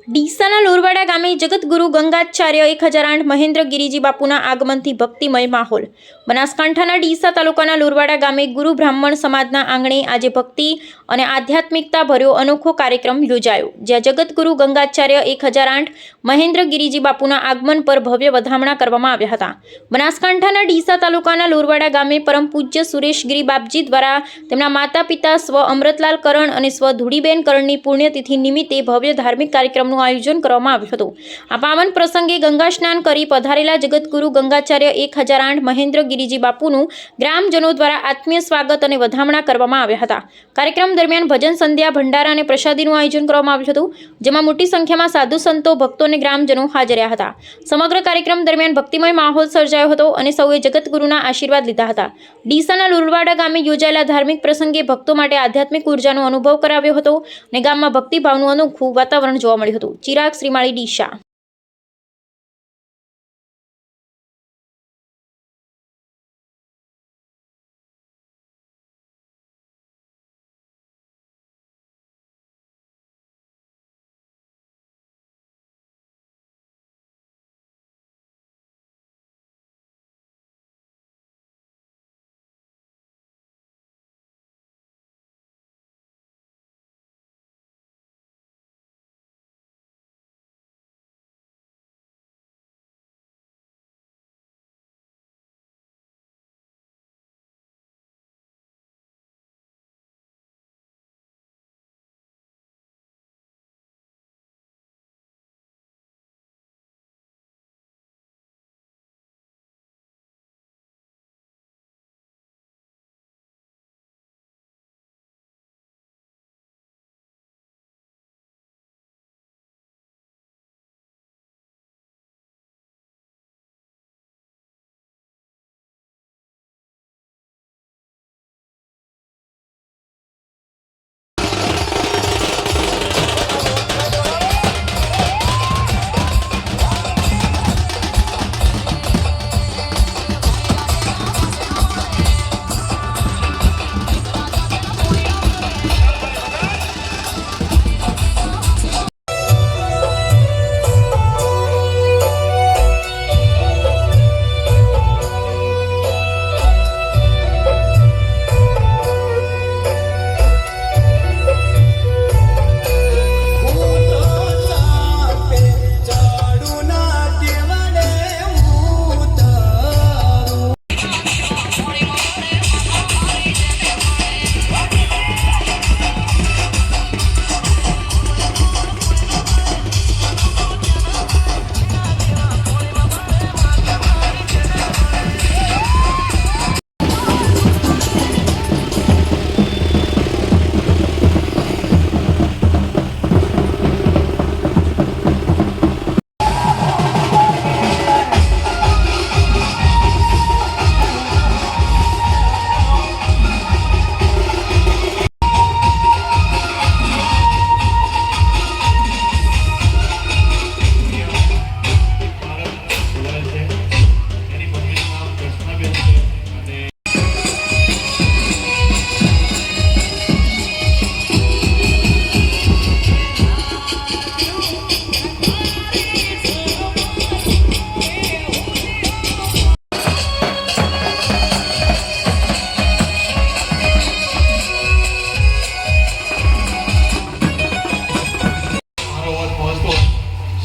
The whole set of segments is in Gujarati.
ડીસાના લોરવાડા ગામે જગતગુરુ ગંગાચાર્ય 1008 મહેન્દ્ર ગિરિજી બાપુના આગમનથી ભક્તિમય માહોલ। બનાસકાંઠાના ડીસા તાલુકાના લોરવાડા ગામે ગુરુ બ્રાહ્મણ સમાજના આંગણે આજે ભક્તિ અને આધ્યાત્મિકતા ભર્યો અનોખો કાર્યક્રમ યોજાયો, જ્યાં જગતગુરુ ગંગાચાર્ય 1008 મહેન્દ્ર ગિરિજી બાપુના આગમન પર ભવ્ય વધામણા કરવામાં આવ્યા હતા। બનાસકાંઠાના ડીસા તાલુકાના લોરવાડા ગામે પરમ પૂજ્ય સુરેશ ગિરી બાપજી દ્વારા તેમના માતા પિતા સ્વ અમૃતલાલ કરણ અને સ્વ ધુડીબેન કરણની પુણ્યતિથિ નિમિત્તે ભવ્ય ધાર્મિક કાર્યક્રમનું આયોજન કરવામાં આવ્યું હતું। આ પાવન પ્રસંગે ગંગા સ્નાન કરી પધારેલા જગતગુરુ ગંગાચાર્ય 1008 મહેન્દ્ર ગિરિજી બાપુનું ગ્રામજનો દ્વારા આત્મીય સ્વાગત અને વધામણા કરવામાં આવ્યા હતા। કાર્યક્રમ દરમિયાન ભજન સંધ્યા, ભંડારા અને પ્રસાદીનું આયોજન કરવામાં આવ્યું હતું, જેમાં મોટી સંખ્યામાં સાધુ સંતો, ભક્તો અને ગ્રામજનો હાજર રહ્યા હતા। સમગ્ર કાર્યક્રમ દરમિયાન ભક્તિમય માહોલ સર્જાયો હતો અને સૌએ જગતગુરુના આશીર્વાદ લીધા હતા। ડીસાના લોરવાડા ગામે યોજાયેલા ધાર્મિક પ્રસંગે ભક્તો માટે આધ્યાત્મિક ઉર્જાનો અનુભવ કરાવ્યો હતો અને ગામમાં ભક્તિભાવનું અનોખું વાતાવરણ જોવા મળ્યું હતું। Chirag Shrimali, Deesa.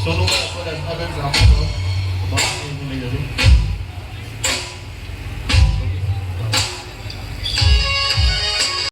Sono una squadra che abbiamo